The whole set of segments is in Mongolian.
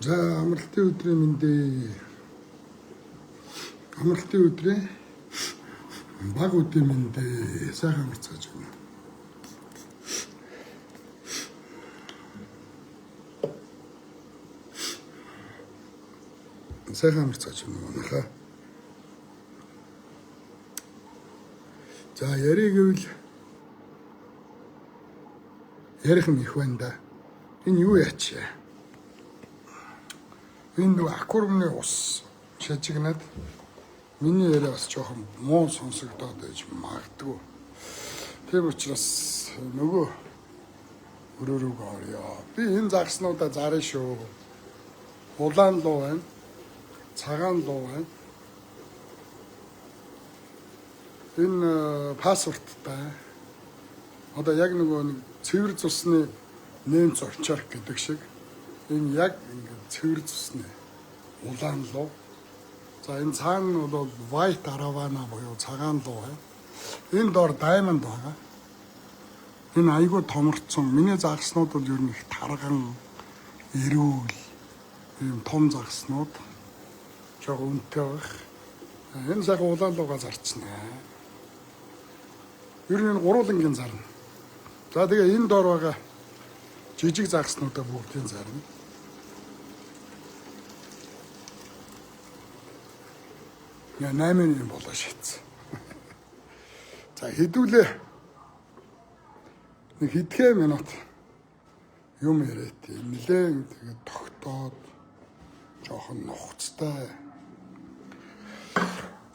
За амралтын өдрийн мэндээ. Амралтын өдрийн баг өдрийн мэндээ. Сайхан амарцгааж байна. Сайхан амарцгааж байна манайхаа. За яриг гэвэл ярих юм их байна да. Энэ юу яач? Энэ аквариумны ус шажигнаад миний яриа бас жоохон муу сонсогдоод байж магадгүй. Тэр учраас нөгөө өрөөрөөгөө орё. Би энэ загснуудаа зарна шүү. Улаан луу байна. Цагаан луу байна. Энэ паспорттай. Одоо яг нөгөө цэвэр цусны нэм зорчоор гэдэг шиг энэ яг ингээд цэвэр цусны улаан луу. За энэ цаана бол white aravana буюу цагаан луу байна. Энэ доор diamond байгаа. Энэ айгүй томорцсон. Миний загснууд бол ер нь их тарган, эрүүл, ийм том загснууд. Жог үнэтэй байх. Энэ сайхан улаан луугаа зарчнаа. Ер нь гурвангийн зарна. За тэгээ энэ доор байгаа жижиг загснуудаа бүгдийг зарна. Я 8 юм болоо шийдсэн. За хэдүүлээ. Нэг хэдхэн минут юм яриад нэлээд тэгээд тогтоод жоохон нухацтай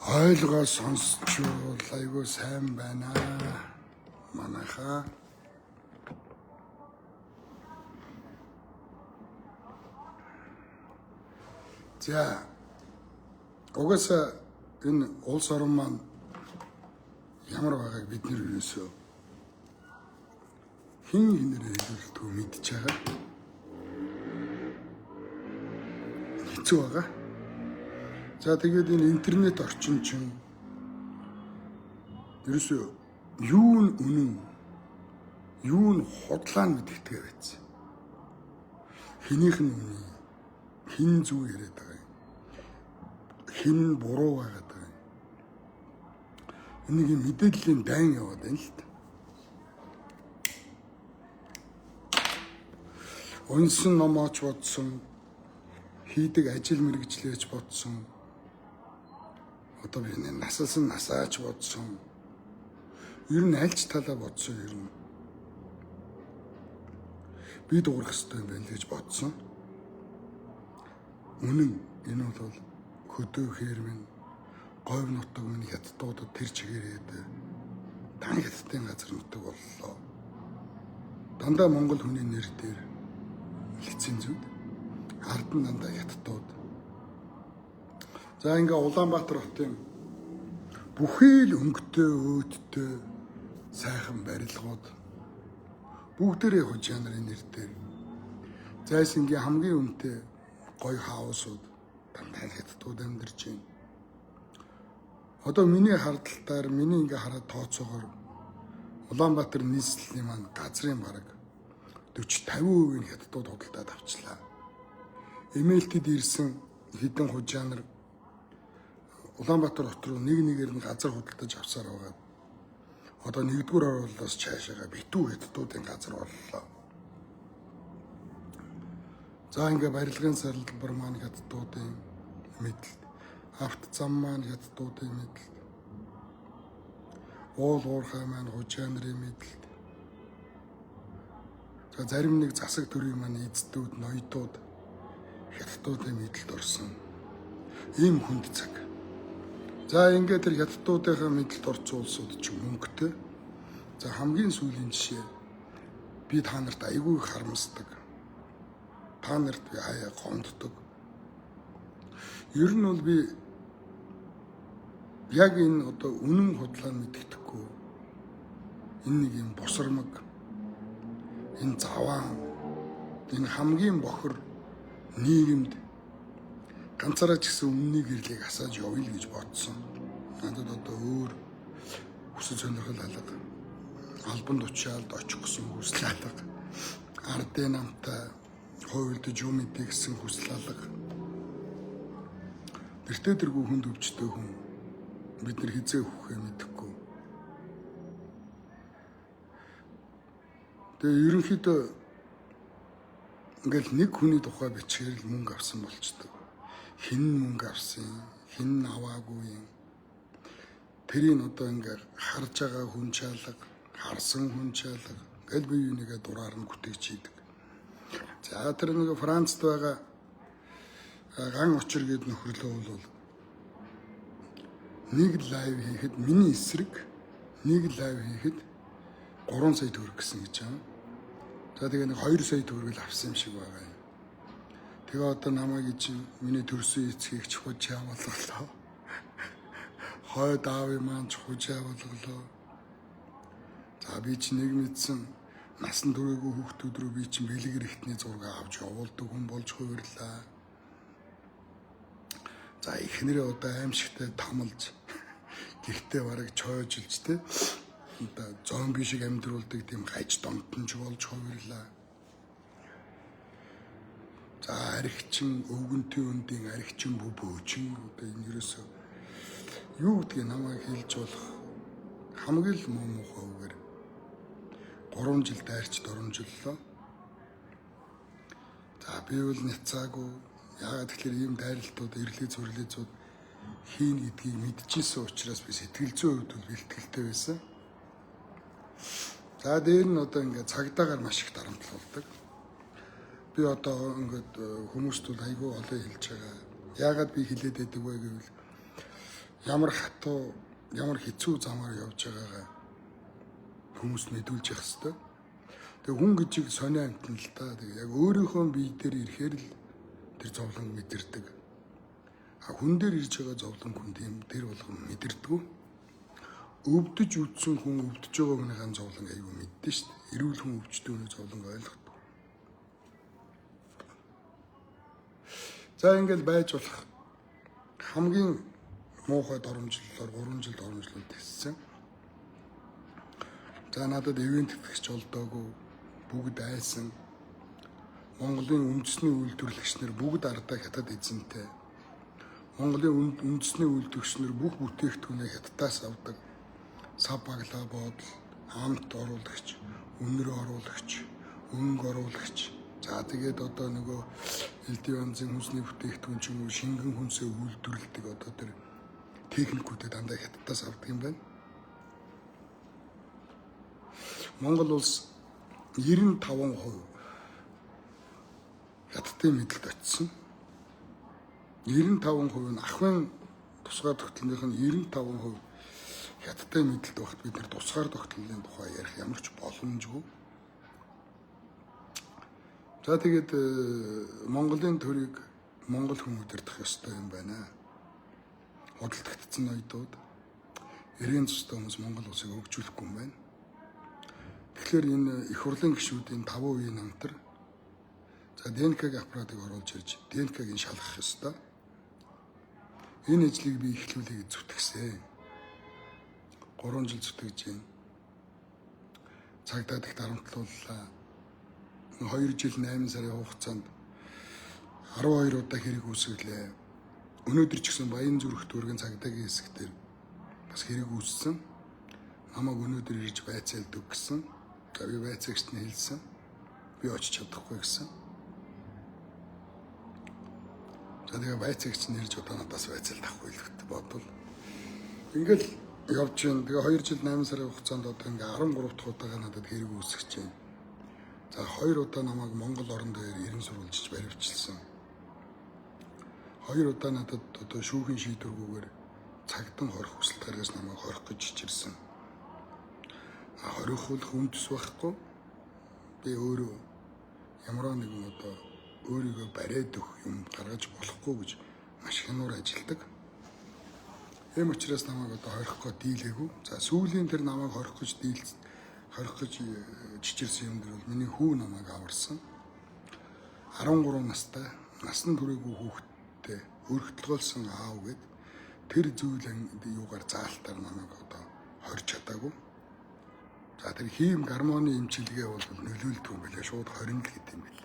ойлгоо сонсчвол айгүй сайн байна. Манайхаа за угаасаа энэ улс орн маань ямар байгааг бид нэр юусоо хин хинэрээ хэлэлтгүй мэдж байгаа. Хэцүү байгаа. За тэгээд энэ интернет орчин чинь ерөөсөө юу нь үнэн, юу нь худлаа нь мэддэгтэй байсан. Хинийх нь үнэн, хин зүг яриад байгаа юм. Хин буруу байгаад байгаа юм. Энийг мэдээллийн дайн яваад байна л та. Унсан номооч бодсон, хийдэг ажил мэргэжлээч бодсон. Одоо би насалсан насаач бодсон. Ер нь альч талаа бодсон ер нь. Би дуурах хэрэгтэй юм байна гэж бодсон. Үнэн энэ бол хөдөө хэрмэн говь нутаг минь хятадуудад тэр чигээрээд дан хятадын газар нутаг боллоо. Дандаа монгол хүний нэр дээр лицензүүд ард нь дандаа хятадууд. За ингээ Улаанбаатар хотын бүхий л өнгөтэй, өөдтэй, сайхан барилгууд бүгдээрээ хожаа нарын нэр дээр. Зайсангийн хамгийн үнэтэй гоё хаусууд дандаа хятадууд амьдарч байна. Одоо миний хардталтаар миний ингээ хараад тооцоогоор Улаанбаатар нийслэлийн маань газрын бараг 40-50% нь хятадууд худалдаад авчлаа. Эмээлтэд ирсэн хэдэн хужаа нар Улаанбаатар хот руу нэг нэгээр нь газар худалдаж авсаар байгаа. Одоо нэгдүгээр оруулалтаас цаашаага битүү хятадуудын газар боллоо. За ингээ барилгын саралбар маань хятадуудын мэдэлд, авто зам маань хятадуудын мэдэлд, уул уурхай маань хужаа нарын мэдэлд. За зарим нэг засаг төрийн маань эздүүд, ноёдууд хятадуудын мэдэлд орсон. Ийм хүнд цаг. За ингээд тэр хятадуудынхаа мэдэлд орсон улсууд ч мөнгөтэй. За хамгийн сүүлийн жишээ би та нарт айгүй харамсдаг. Та нарт би хаяа гомддог. Ер нь бол би яг энэ одоо үнэн худлаа мэддэхгүй. Энэ нэг юм босромог, энэ заваан, энэ хамгийн бохор нийгэмд ганцаараа ч гэсэн өмнөний гэрлийг асааж явъя гэж бодсон. Надад одоо өөр хүсэл сонирхол алга, албан тушаалд очих гэсэн хүсэл алга, ардын намтай Хувилдаж юм мэдээ гэсэн хүсэл алга. Нэртэй дэргүй хүнд өвчтэй хүн бид нар хизээ өгөхөө мэдэхгүй. Тэгээ ерөнхийдөө ингээл нэг хүний тухай бичгээр л мөнгө авсан болчдөг. Хэн мөнгө авсан, хэн аваагүй юм. Тэрийг одоо ингээ харж байгаа хүн чалга, харсан хүн чалга, ингээл бие бинийгээ дураар нь бүтээгч хийдэг. За тэр нэг Францд байгаа ган учир гээд нөхрөлөө бол нэг лайв хийхэд миний эсрэг нэг лайв хийхэд 3 сая төгрөг гэсэн гэж байна. За тэгээ нэг 2 сая төгрөг л авсан юм шиг байгаа юм. Тэгээ одоо намайг чинь миний төрсөн эцгийг ч хужаа болголоо. Хойд аав маань ч хужаа болголоо. За би чи нэг мэдсэн насан туршаагүй хүүхдүүд рүү би чинь бэлэг эрэхтний зураг авч явуулдаг хүн болж хувирлаа. За ихнэрээ одоо аимшигтай тамалж гихтээ бараг чойжилж те одоо зомби шиг амьдруулдаг тийм гаж домтонч болж хувирлаа. За аригчин өвгөнтийн үндийн аригчин бөбөөчин одоо энэ ерөөсөө юу гэдгийг намайг хэлж болох хамгийн л муу муухай үгээр 3 жил дайрч дормжиллоо. За би бол няцаагүй яагаад тэгэхээр ийм дайралтууд эрлээ зүрлээзүүд хийн гэдгийг мэдчихсэн учраас би сэтгэл зүйн хувьд бол бэлтгэлтэй байсан. За дээр нь одоо ингээд цагдаагаар маш их дарамтлуулдаг. Би одоо ингээд хүмүүст бол айгүй олон хэлж байгаа. Яагаад би хэлээд байдаг вэ гэвэл ямар хатуу, ямар хэцүү замаар явж байгаагаа хүмүүст мэдүүлж явах хэрэгтэй. Тэгээ хүн гэж сонио амтна л та. Тэгээ яг өөрийнхөө бие дээр ирэхээр л тэр зовлон мэдэрдэг. А хүн дээр ирж байгаа зовлон хүн тийм тэр болгон мэдэрдэг. Өвдөж үдсэн хүн өвдөж байгаа хүнийхэн зовлон айгүй мэддэн шүү дээ. Эрүүл хүн өвчтөй хүний зовлон ойлгодог. За ингээл байж болох хамгийн муухай доромжлолоор 3 жил доромжлол тиссэн. За надад ивент фикс олдоогүй бүгд айсан. Монголын үндэсний үйлдвэрлэгчнэр бүгд ардаа хятад эзэнтэй. Монголын үндэсний үйлдвэрчнэр бүх бүтээгдэхүүнээ хятадаас авдаг. Сав баглаа бодол, амт оруулагч, үнэр оруулагч, өнгө оруулагч. За тэгээд одоо нөгөө элдиванзын хүнсний бүтээгдэхүүн ч юм уу шингэн хүнсээ үйлдвэрлэдэг одоо тэр техникүүдээ дандаа хятадаас авдаг юм байна. Монгол улс 95% хятадын мэдлэлд очсон. 95% нь ахын тусгаар тогтолцооных нь 95% хятадын мэдлэлд багт бид нар тусгаар тогтолцооны тухай ярих ямар ч боломжгүй. За тэгээд Монголын төрийг Монгол хүн удирдах ёстой юм байна. Худалдагдсан ноёдууд эрийн цустай хүмүүс Монгол улсыг хөгжүүлэхгүй юм байна. Тэгэхээр энэ их хурлын гишүүдийн 5% намтар за ДНК-гийн аппаратыг оруулж ирж ДНК-гийн шалгах ёстой. Энэ ажлыг би эхлүүлэе гэж зүтгэсэн. 3 жил зүтгэж байна. Цагдаад их дарамтлууллаа. 2 жил 8 сарын хугацаанд 12 удаа хэрэг үүсгэлээ. Өнөөдөр ч гэсэн Баян зүрх дүүргийн цагдаагийн хэсэг дээр бас хэрэг үүссэн. Намайг өнөөдөр ирж байцаалдаг гэсэн. За би байцаагчд нь хэлсэн. Би очиж чадахгүй гэсэн. За тэгээ байцаагч нь ирж одоо надаас байцаалт авахгүй л гэдэг бодвол ингээл явж байна. Тэгээ 2 жил 8 сарын хугацаанд одоо ингээ 13 дахь удаага надад хэрэг үүсгэж байна. За 2 удаа намайг Монгол орон дээр ерэн сурвалжиж баривчилсан. 2 удаа надад одоо шүүхийн шийдвэргүйгээр цагтан хорих хүсэлт гаргаж намайг хорих гэж хичирсэн. Хорих бол хүндэс байхгүй. Би өөрөө ямар нэгэн одоо өөрийгөө бариад өгөх юм гаргаж болохгүй гэж маш хянуур ажилдаг. Ийм учраас намайг одоо хорих гэж дийлээгүй. За сүүлийн тэр намайг хорих гэж чичирсэн юм дээр бол миний хүү намайг аварсан. 13 настай насан туршаагүй хүүхэдтэй өргөдөлгөөлсөн аав гэд тэр зүйлэн юугаар заалтаар намайг одоо хорж чадаагүй. За тэр хийм гармоны эмчилгээ бол нөлөөлдөг юм билээ шууд хорин л гэдэг юм бэл.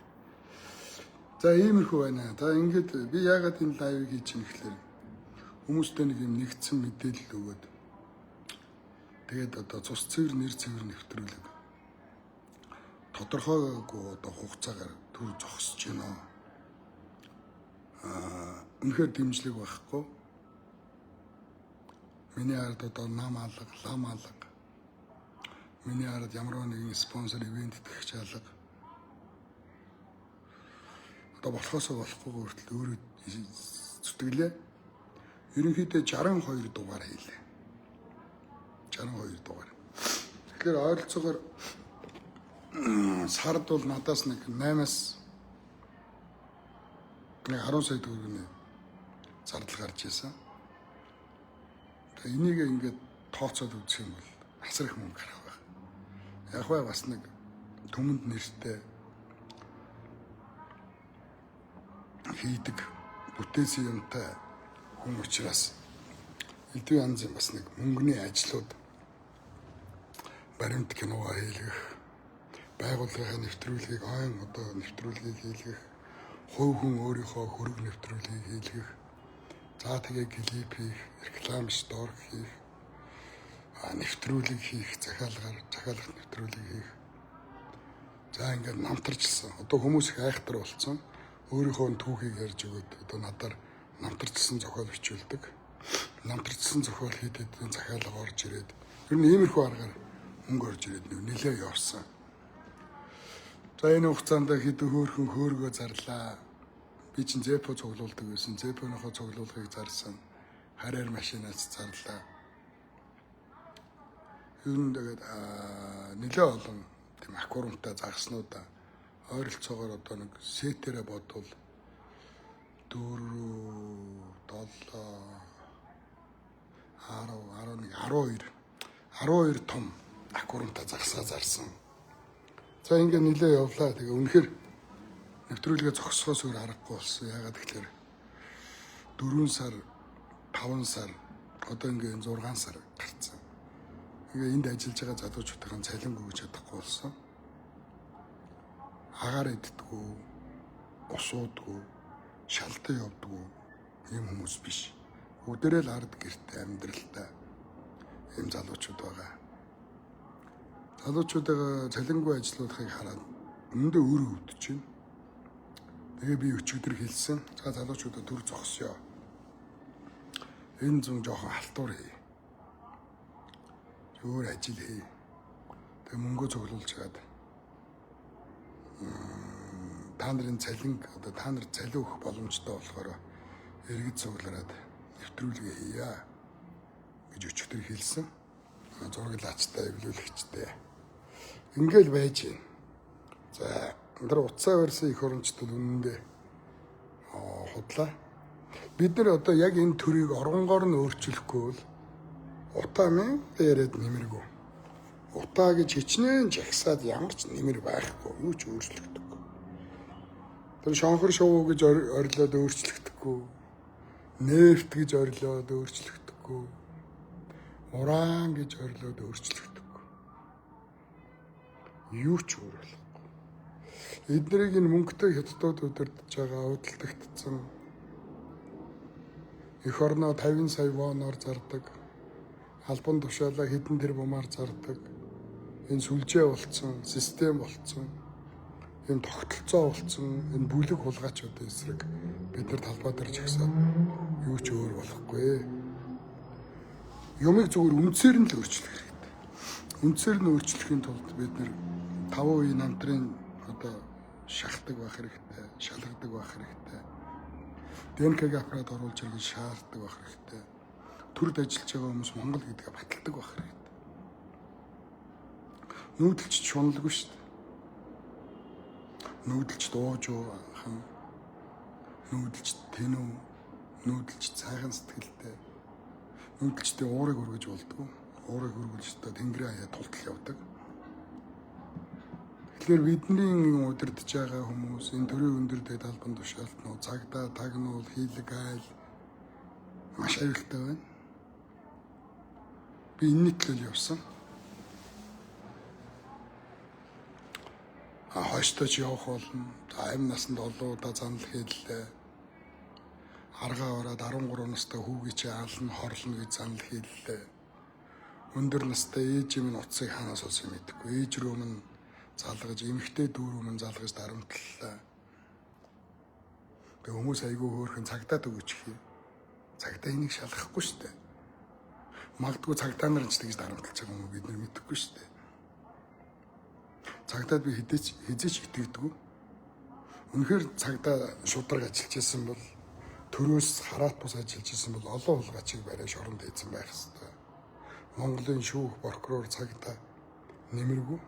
За иймэрхүү байна. За ингээд би яагаад энэ лайвыг хийж байгаа гэхээр хүмүүстэй нэг юм нэгдсэн мэдээлэл өгөөд тэгээд одоо цус цэвэр нэр цэвэр нэвтрүүлэг тодорхойгүй одоо хугацаагаар төр зогсож байна. Үнэхээр дэмжлэг байхгүй. Миний хард одоо нам алга, лам алга. Миний хард ямар нэгэн спонсор ивент итгэгч алга. Одоо болохоосоо болохгүй хүртэл өөрөө зүтгэлээ. Ерөнхийдөө 62 дугаар хийлээ. 62 дугаар. Тэгэхээр ойролцоогоор сард бол надаас нэг 8-аас 10 сая төгрөгийн зардал гарч ирсэн. Тэгээ энийг ингээд тооцоод үзэх юм бол асар их мөнгө гарах байх. Яг бай бас нэг төмөнд нэртэй хийдэг бүтээсэн юмтай хүн учраас элдв янзын бас нэг мөнгөний ажлууд баримт кино хийлгэх, байгууллагын нэвтрүүлгийг ойн одоо нэвтрүүлгийг хийлгэх, хувь хүн өөрийнхөө хөрөг нэвтрүүлгийг хийлгэх, за тэгээ клип хийх, реклам стор хийх, нэвтрүүлэг хийх, захиалгах нэвтрүүлэг хийх. За ингээд намтарчилсан. Одоо хүмүүс их айхтар болсон. Өөрийнхөө түүхийг ярьж өгöd одоо надаар намтарчилсан зохиол бичүүлдэг. Намтарчилсан зохиол хийдэг захиалга орж ирээд ер нь иймэрхүү аргаар мөнгө орж ирээд нэлээ явсан. За энэ хугацаанд хэдэн хөөрхөн хөөргөө зарлаа. Би чинь зэпо цуглуулдаг байсан. Зэпоныхоо цуглуулгыг зарсан. Харьяар машинаас зарлаа. Ер нь тэгээд нэлээ олон тийм аккурамтай загснуудаа ойролцоогоор одоо нэг сетэрэ бодвол 4 7 10 12 том аккурамтай загсаа зарсан. За ингээд нэлээ явлаа. Тэгээ үнэхээр нэвтрүүлгээ зогсохоос өөр аргагүй болсон. Ягаад гэвэл 4 сар 5 сар одоо ингээд 6 сар гарцсан. Ингээ энд ажиллаж байгаа залуучуудын цалин өгч чадахгүй болсон. Агаар иддэггүй, усуудгүй, шалтан явдаггүй ийм хүмүүс биш. Бүгдээрээ л ард гэрте амьдралтай ийм залуучууд байгаа. Залуучуудаа цалингүй ажлуудыг хараад өндөө өөрөө өвдөж байна. Тэгээ би өчигдөр хэлсэн. За залуучуудаа төр зогсё. Энэ зүүн жоохон халтур хий. Өөр ажил хий. Тэгээ мөнгө цуглуулж чад. Та нарын цалин одоо та нар цалин өгөх боломжтой болохоор иргэд цуглараад нэвтрүүлгээ хийя гэж өчигдөр хэлсэн. Зураглаачтай эвлүүлэгчтэй. Ингээл байж байна. За энэ утсаа барьсан их орончдод үнэндээ худлаа. Бид нар одоо яг энэ төрийг оронгоор нь өөрчлөхгүй бол утаа мэн яриад нэмэргүй. Утаа гэж хичнээн жагсаад ямар ч нэмэр байхгүй, юу ч өөрчлөгдөхгүй. Тэр шонхор шоу гэж орилоод өөрчлөгдөхгүй. Нефт гэж орилоод өөрчлөгдөхгүй. Уран гэж орилоод өөрчлөгдөхгүй. Юу ч өөрчлөхгүй. Эднийг энэ мөнгөтэй хятадууд удирдах байгаа худалдагдсан эх орноо 50 сая воноор зардаг. Албан тушаалаа хэдэн тэрбумаар зардаг. Энэ сүлжээ болцсон, систем болцсон, энэ тогтолцоо болцсон, энэ бүлэг хулгайчуудын эсрэг бид нар талбай дээр жагсаад юу ч өөр болохгүй. Юмыг зүгээр үндсээр нь л өөрчлөх хэрэгтэй. Үндсээр нь өөрчлөхийн тулд бид нар 5% намтрын одоо шахдаг байх хэрэгтэй, шалгадаг байх хэрэгтэй. ДНК-г аппарат оруулж ирэх шаарддаг байх хэрэгтэй. Төрд ажиллаж байгаа хүмүүс Монгол гэдгээ баталдаг байх хэрэгтэй. Нүүдэлч шуналгүй шүү дээ. Нүүдэлч дууж хан, нүүдэлч тэнүү, нүүдэлч цайхан сэтгэлтэй. Нүүдэлчтэй уурыг өргөж болдгоо. Уурыг өргөж та тэнгэрийн хаяа тултал явдаг. Тэгэхээр бидний удирдах байгаа хүмүүс энэ төрийн өндөр дэд албан тушаалтнууд, цагдаа, тагнуул, хийлэг айл маш аюултай байна. Би энэний төлөө явсан. хойштож явах болно. За 8 наснд олоодаа занал хийлээ. Аргаа ороод 13 настай хүүгээ чи ална хорлно гэж занал хийлээ. Өндөр настай ээж минь утсыг хаанаас олсон мэдэхгүй. Ээж рүү минь залгаж, эмэгтэй дүү рүү минь залгаж дарамтлалаа. Тэгээ хүмүүс айгүй хөөрхөн цагдаад өгөөч хий. Цагдаа энийг шалгахгүй шүү дээ. Магадгүй цагдаа нар ч тэгж дарамтлаж байгаа юм бид нар мэдэхгүй шүү дээ. Цагдаад би хизээч итгэдэггүй. Үнэхээр цагдаа шударга ажиллаж байсан бол төрөөс хараат бус ажиллаж байсан бол олон хулгайчийг барай шоронд хийсэн байх ёстой. Монголын шүүх, прокурор, цагдаа нэмэргүй.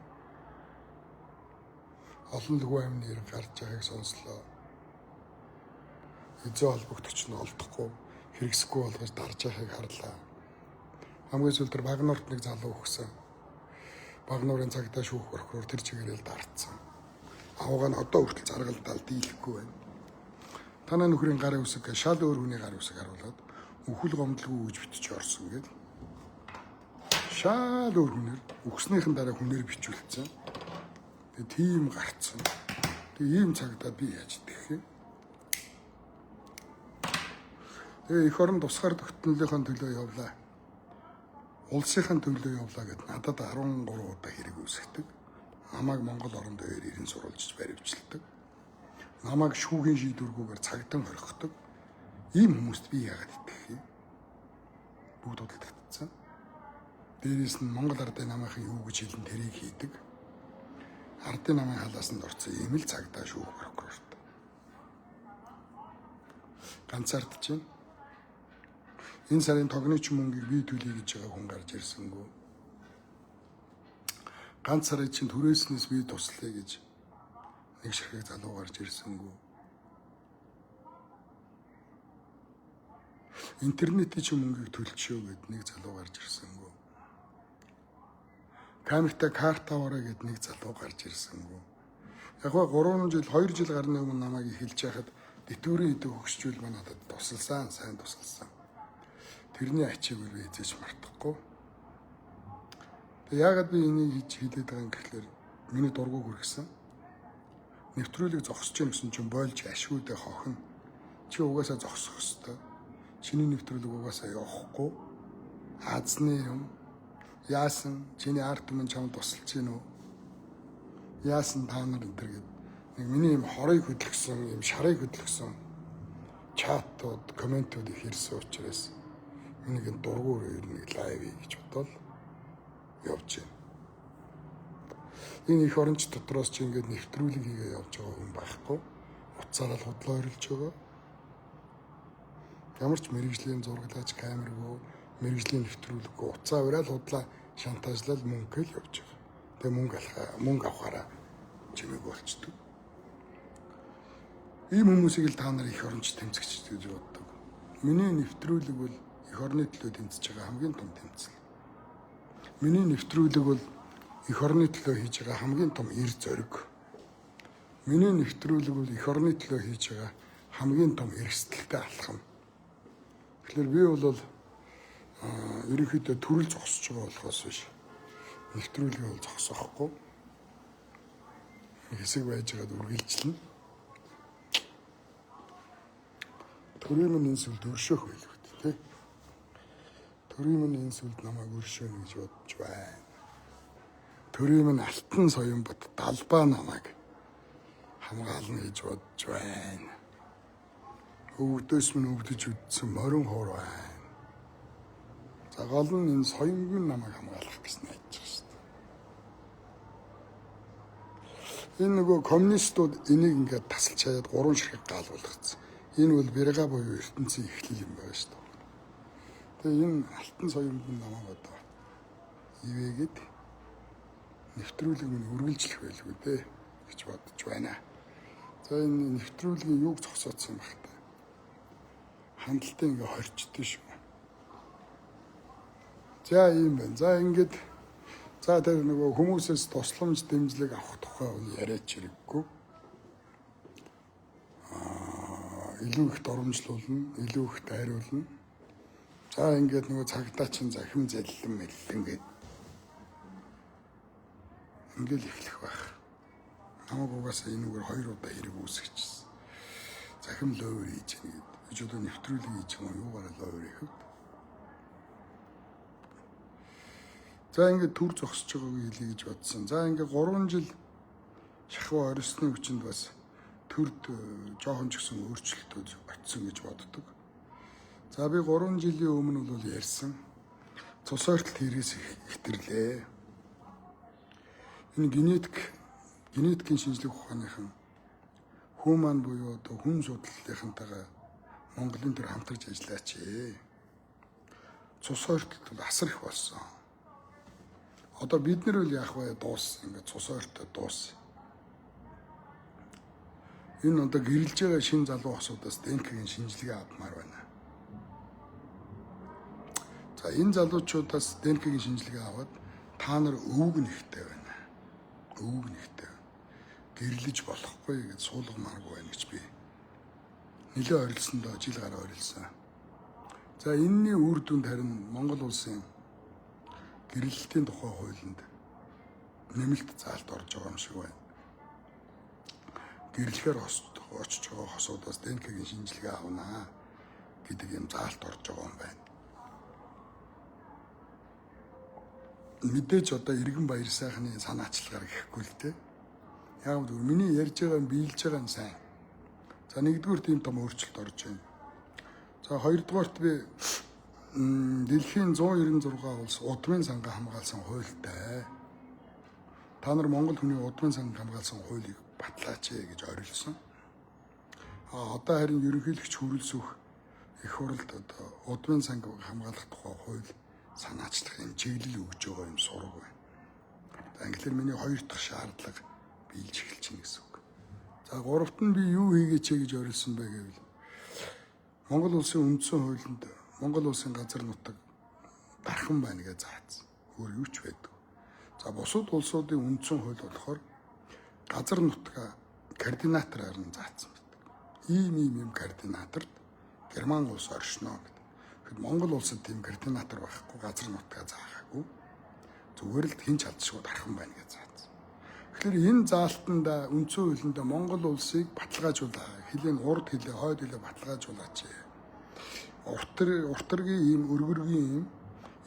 Олон лгүү амны нэр гарч байгааг сонслоо. Эзэн холбогдогч нь олдохгүй, хэрэгсэхгүй болгож дарж байгааг харлаа. Хамгийн сүүлдэр Багнуурт нэг залуу өгсөн. Багнуурын цагдаа шүүх прокурор тэр чигээрэл дартсан. Авгаа нь одоо хүртэл заргалдаал дийлэхгүй байна. Танаа нөхрийн гарын үсэг шал өөр хүний гарын үсэг харуулад өхөл гомдлгүй гэж битж орсон гэдэг. Шал өөр хүнээр өгснийхэн дараа хүнээр бичүүлсэн. Тэгээ тийм гарцсан. Тэгээ ийм цагдаа би яаж идэх юм? Тэгээ эх орон тусгаар тогтнолынхон төлөө явлаа. Улсынхан төлөө явлаа гэд надад 13 удаа хэрэг үүсгдэг. Намайг Монгол оронд ирэн сурвалжиж баривчилдаг. Намайг шүүхийн шийдвэргүйгээр цагдан хорхидог. Ийм хүмүүст би яагаад итгэх юм? Бүгд удалдагдсан. Дээрээс нь Монгол ардын намынхан юу гэж хэлэн тэрийг хийдэг. Ардын намын халаасанд орсон ийм л цагдаа шүүх прокурорт. Ганцаардж байна. Энэ сарын тогнооч мөнгийг би төлөе гэж байгаа хүн гарч ирсэнгүй. Ганц сарын чинь түрээснээс би туслая гэж нэг ширхэг залуу гарч ирсэнгүй. Интернетийн чинь мөнгийг төлчихөө гэд нэг залуу гарч ирсэнгүй. Камертай карта аваарай гэд нэг залуу гарч ирсэнгүй. Яг гоо 3 жил 2 жил гарны өмнө намайг эхэлж яхад дэтгэврийн идэв хөгсчүүл маань надад тусалсан, сайн тусалсан. Тэрний ачийг би эзэж мартахгүй. Тэгээ яагаад би энийг хийж хэлээд байгаа юм гэхлээр миний дургуй хүргэсэн. Нэвтрүүлэг зогсож яах гэсэн чинь бойлж ашгүйдээ хохно. Чи угаасаа зогсох ёстой. Чиний нэвтрүүлэг угаасаа явахгүй. Азны юм. Яасан чиний арт түмэн чамд тусалж гин үү? Яасан та нар энэ төр гээд нэг миний юм хорыг хөдлөсөн, юм шарыг хөдлөсөн чатууд, комментууд их ирсэн учраас нэг дургуур нэг лайв гэж бодвол явж байна. Энэ их оронч дотроос чи ингээд нэвтрүүлэг хийгээ явж байгаа хүн байхгүй. Уцаараа л худлаа орилж байгаа. Ямар ч мэрэгжлийн зураглаач камергүй, мэрэгжлийн нэвтрүүлэггүй уцаа ураад худлаа шантажлал мөнгөөл явж байгаа. Тэгээ мөнгө авахаараа чимээг болчдөг. Ийм хүмүүсийг л та нар их оронч тэмцэгч гэж боддог. Миний нэвтрүүлэг бол эх орны төлөө тэмцэж байгаа хамгийн том тэмцэл. Миний нэвтрүүлэг бол эх орны төлөө хийж байгаа хамгийн том эр зориг. Миний нэвтрүүлэг бол эх орны төлөө хийж байгаа хамгийн том эрсдэлтэй алхам. Тэгэхээр би бол ерөнхийдөө төрөл зогсож байгаа болохоос биш. Нэвтрүүлгээ бол зогсоохгүй. Хэсэг байж байгаад үргэлжлэнэ. Төрийн минь энэ сүлд өршөөх байлгүй тий. Төрийн минь энэ сүлд намайг өршөөнө гэж бодож байна. Төрийн минь алтан соён бот далбаа намайг хамгаална гэж бодож байна. Өвдөс минь өвдөж үдсэн морин хуур байна. За гол нь энэ соёнгийн намайг хамгаалах гэж найдаж байгаа шүү дээ. Энэ нөгөө коммунистууд энийг ингээд тасалж хаяад 3 ширхэг гаал болгоцсон. Энэ бол бэрга буюу ертөнцийн эхлэл юм байна шүү дээ. Тэгээ энэ алтан соёнгийн намайг одоо ивэгэд нэвтрүүлэг минь үргэлжлэх байлгүй дээ гэж бодож байна. За энэ нэвтрүүлгийн юуг зогсоодсон юм бэ та? Хандлтаа ингээ хорчдөө шүү. За ийм байна. За ингээд за тэр нөгөө хүмүүсээс тусламж дэмжлэг авах тухай яриач хэрэггүй. Илүү их доромжлуулна, илүү их дайруулна. За ингээд нөгөө цагдаа чин захим заллан мэллэн гээд ингээл эхлэх байх. Намайг угаасаа энүүгээр 2 удаа хэрэг үүсгэжсэн. Захим ловер хийж гэнэ гэдэг. Би одоо нэвтрүүлэг хийж юм уу юугаар ловер хийхэд. За ингээд төр зогсож байгааг хэлье гэж бодсон. За ингээд 3 жил шахуу орсны хүчинд бас төрд жоохон ч гэсэн өөрчлөлтүүд очсон гэж боддог. За би 3 жилийн өмнө бол ярьсан. Цус ойртол хэрэгс ихтэрлээ. Энэ генетикийн шинжлэх ухааныхан хүн маань буюу одоо хүн судлалынхантайгаа Монголын төр хамтарч ажиллаач. Цус ойртолд бол асар их болсон. Одоо бид нар үл яах вэ? Дууссан. Ингээд цус ойртол дууссан. Энэ одоо гэрэлж байгаа шин залуу хосуудаас ДНК-ийн шинжилгээ авмаар байна. За энэ залуучуудаас ДНК-ийн шинжилгээ аваад та нар өвөг нэгтэй байна. Өвөг нэгтэй. Гэрлэж болохгүй гэж суулгамааргүй байна гэж би нэлээд орилсондоо жил гараа орилсан. За энэний үр дүнд харин Монгол улсын гэрлэлтийн тухай хуулинд нэмэлт заалт орж байгаа юм шиг байна. Гэрлэхээр очиж байгаа хосуудаас ДНК-ийн шинжилгээ авнаа гэдэг юм заалт орж байгаа юм байна. Мэдээж одоо иргэн баяр сайхны санаачлагаар гэхгүй л дээ. Яг л миний ярьж байгаа нь биелж байгаа нь сайн. За нэгдүгээр тийм том өөрчлөлт орж байна. За хоёрдугаарт би дэлхийн 196 улс удмын сангаа хамгаалсан хуультай. Та нар Монгол хүний удмын сангаа хамгаалсан хуулийг батлаач гэж орилсон. Одоо харин ерөнхийлөгч хүрэлцэх их хурлд одоо удмын сангаа хамгаалах тухай хууль санаачлах юм чиглэл өгж байгаа юм сураг байна. Англиар миний 2 дахь шаардлага биелж эхэлж байна гэсэн үг. За гуравт нь би юу хийгээч гэж орилсон бэ гэвэл Монгол улсын үндсэн хуулинд Монгол улсын газар нутаг дархан байна гэж заасан. Өөр юу ч байдаг. За бусад улсуудын үндсэн хууль болохоор газар нутгаа координатораар нь заасан байдаг. Ийм координаторд Герман улс оршино гэдэг. Тэгэхэд Монгол улсад тийм координатор байхгүй газар нутгаа заагаагүй. Зүгээр л хэн ч алдшгүй дархан байна гэж заасан. Тэгэхээр энэ заалтанда үндсэн хуулинд Монгол улсыг баталгаажуулаа. Хилийн урд хилээ, хойд хилээ баталгаажуулаач. Уртаргийн ийм өргөргийн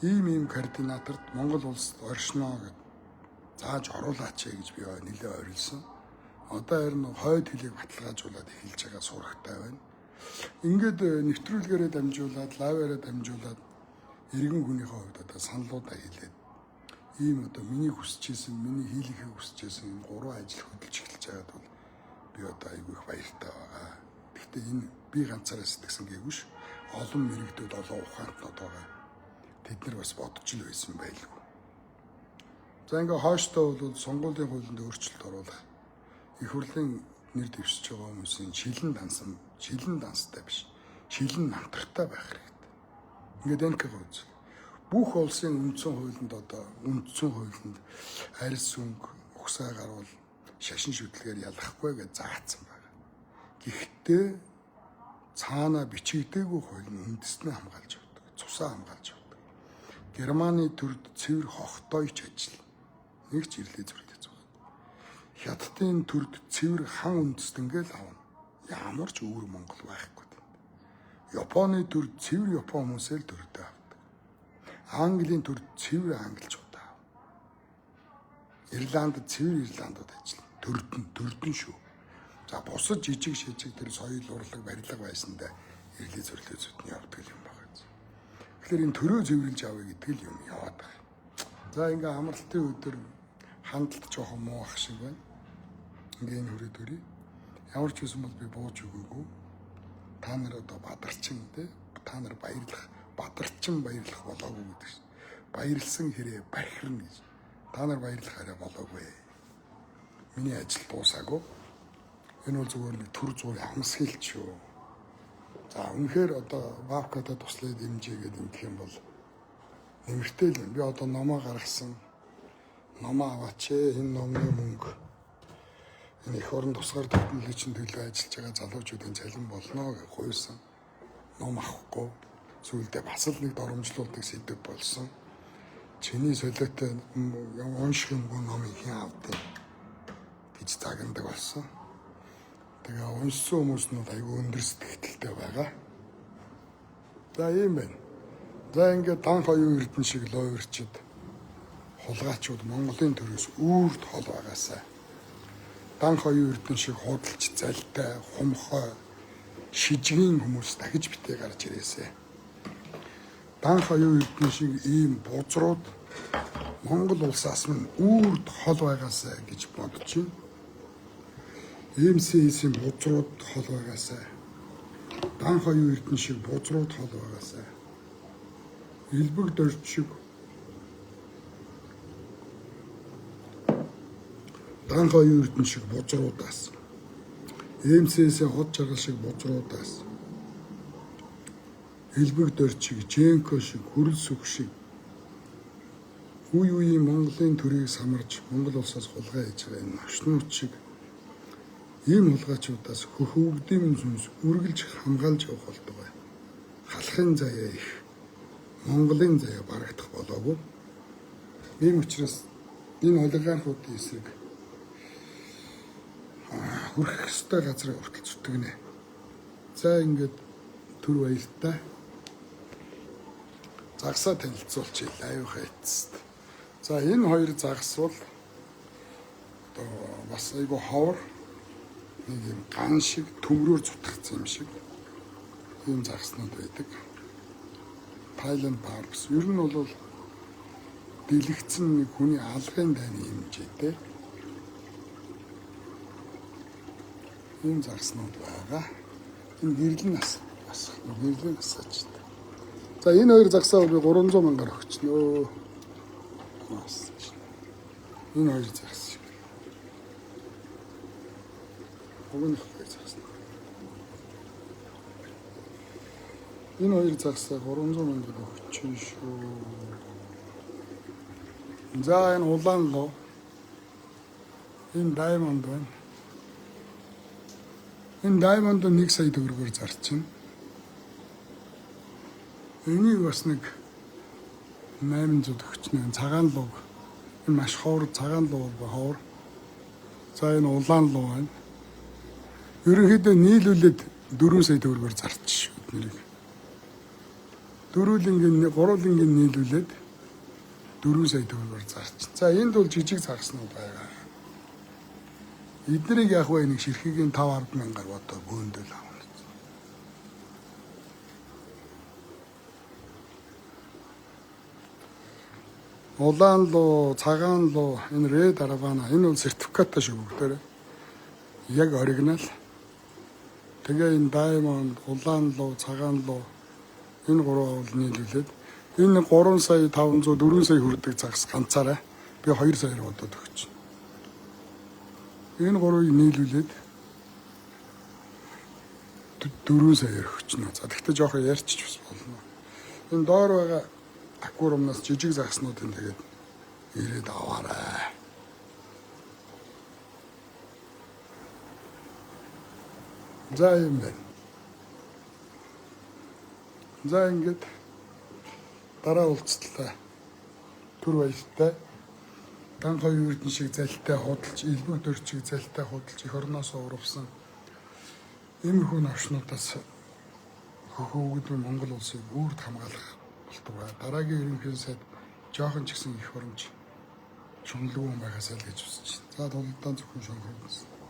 ийм координаторд Монгол улсад оршино гэж зааж оруулаач гэж би нэлээд орилсон. Одоо харин хойд хилийг баталгаажуулаад эхэлж байгаа сурагтай байна. Ингээд нэвтрүүлгээрээ дамжуулаад, лаваараа дамжуулаад иргэн хүнийхээ хувьд одоо саналуудаа хэлээд ийм одоо миний хүсэжсэн, миний хийлгэхийг хүсэжсэн энэ 3 ажил хөдөлж эхэлж байгаад бол би одоо айгүй их баяртай байгаа. Гэхдээ энэ би ганцаараа сэтгэсэн гээгүйш олон мэрэгдүүд олон ухаантнууд байгаа. Тэд нар бас бодож л байсан байлгүй. За ингээ хойштоо бол сонгуулийн хуулинд өөрчлөлт оруулах. Их хурлын нэр дэвшиж байгаа хүмүүсийн шилэн данстай биш. Шилэн намтартай байх хэрэгтэй. Ингээд энэ гооз. Бүх улсын үндсэн хуулинд одоо үндсэн хуулинд арьс өнгө, угсаа гарвал шашин шүтлгээр ялахгүй гэж заасан байна. Гэхдээ цаана бичигдээгүй хууль нь үндэснээ хамгаалж явдаг. Цусаа хамгаалж явдаг. Германы төрд цэвэр хохтойч ажил. Нэг ч ирлээ зүрлээ зүг. Хятадын төрд цэвэр хан үндэстэнгээл авна. Ямар ч өөр Монгол байхгүй тийм. Японы төрд цэвэр Япон хүмүүсээ л төрдөө авдаг. Английн төрд цэвэр англичууд аав. Ирланд цэвэр Ирландууд ажил. Төрдөн шүү. За бусад жижиг тэр соёл урлаг барилга байсандаа ирлээ зөвлөзүүд нь явдаг юм байна. Тэгэхээр энэ төрөө зөвлөж авъя гэдэг л юм яваад байгаа. За ингээ амралтын өдөр хандлт жоохон муу ах шиг байна. Ингээ энэ хүрээд өрий. Ямар ч байсан бол би бууж өгөөгүй. Та нар одоо бадарчин те. Та нар баярлах, бадарчин баярлах болоогүй гэдэг чинь. Баярлсан хэрэг бахирна гэж. Та нар баярлах хэрэг болоогүй. Миний ажил дуусаагүй. Энэ бол зүгээр нэг төр зургийн хамсгалч шүү. За үнэхээр одоо Вавкада туслаад дэмжээгээд ингэх юм бол нэмэртэй л юм. Би одоо номоо гаргасан. Номоо аваач энэ номны мөнгө. Энэ их орон тусгаар технологийн төлөө ажиллаж байгаа залуучуудын цалин болно гэж хуйсан. Ном авахгүй. Сүүлдээ бас л нэг доромжлуулдаг сэдв болсон. Чиний солиотой унших юмгүй номыг хэн авдээ? гэж загнадаг болсон. Тэгээ уншсан хүмүүс нь айгүй өндөр сэтгэлтэй байгаа. За ийм байна. За ингээд дан хоёрын эрдэн шиг лоовэрчд хулгайчууд Монголын төрөөс үрд хол байгаасай. Дан хоёрын эрдэн шиг худалч залтай, хумхой, шижгийн хүмүүс дахиж битээ гарч ирээсэй. Дан хоёрын эрдэн шиг ийм бузрууд Монгол улсаас минь үрд хол байгаасай гэж бодож байна. Иймсийн бузрууд хол байгаасай. Дан хоёрын эрдэн шиг бузрууд хол байгаасай. Илбэг дорж шиг дан хоёрын эрдэн шиг бузруудаас, иймсээс хот жаргал шиг бузруудаас, илбэг дорж шиг, жэнко шиг, хүрэл сүх шиг үе үеийн Монголын төрийг самарж Монгол улсаас хулгай хийж байгаа энэ новшнууд шиг ийм хулгайчуудаас хөхөвгдийн сүнс үргэлж хамгаалж явах болдог бай. Халахын заяа их, Монголын заяа барагдах болоогүй. Ийм учраас энэ олигархуудын эсрэг хүрэх ёстой газрыг хүртэл зүтгэнэ. За ингээд төр баяртай. Загсаа танилцуулчих лайвхаа эцэст. За энэ хоёр загас бол одоо бас айгу ховор нэг юм ган шиг төмрөөр зүтгэсэн юм шиг ийм загаснууд байдаг. Thailand Barbs ер нь бол дэлгэцэн нэг хүний алгын дайны хэмжээтэй ийм загаснууд байгаа. Энэ гэрлэн нас бас гэрлэн насаач. За энэ хоёр загсаа би 300 мянгаар өгчнөө. Энэ хоёр загас шиг. Огонь хоёр загас. Энэ хоёр загсаа 300 мянгаар өгчин шүү. За энэ улаан лоо. Энэ diamond байна. Энэ diamond 1 сая төгрөгөөр зарчина. Энийг бас нэг 800 өгчнээ. Цагаан луу. Энэ маш ховор цагаан луу ба ховор. За энэ улаан луу байна. Ерөнхийдөө нийлүүлээд 4 сая төгрөгөөр зарчих шүү нэрийг. Дөрвөлнгийн гурвалнгийн нийлүүлээд 4 сая төгрөгөөр зарчих. За энд бол жижиг загаснууд байгаа. Эднийг яг вэ нэг ширхгийн 5-10 мянгаар бодоо бөөндөл авна. Улаан луу, цагаан луу, энэ Red Aravana энэ бол сертификаттай шүү бүгдээрээ. Яг оригинал. Тэгээ энэ Diamond, улаан луу, цагаан луу энэ гурав бол нийлүүлээд энэ 3 сая 500 4 сая хүрдэг загас ганцаараа би 2 саяар бодоод өгч. Энэ гурвыг нийлүүлээд 4 саяар өгчнө. За тэгтээ жоохон ярьчих бас болно. Энэ доор байгаа аквариумнаас жижиг загаснуудын тэгээд ирээд аваарай. За юм байна. За ингээд дараа уулзтлаа. Түр баяртай. Дан хоёрын эрдэн шиг залтай худалч, элбэг дөрч шиг залтай худалч их орноос урвсан. Иймэрхүү навшнуудаас хөхөвгд Монгол улсыг үрд хамгаалах болдог бай. Дараагийн ерөнхий сайд жоохон ч гэсэн их оромж чунлгүй байгаасаа л гэж үзэж байна. За тулдаа зөвхөн шонхордсон.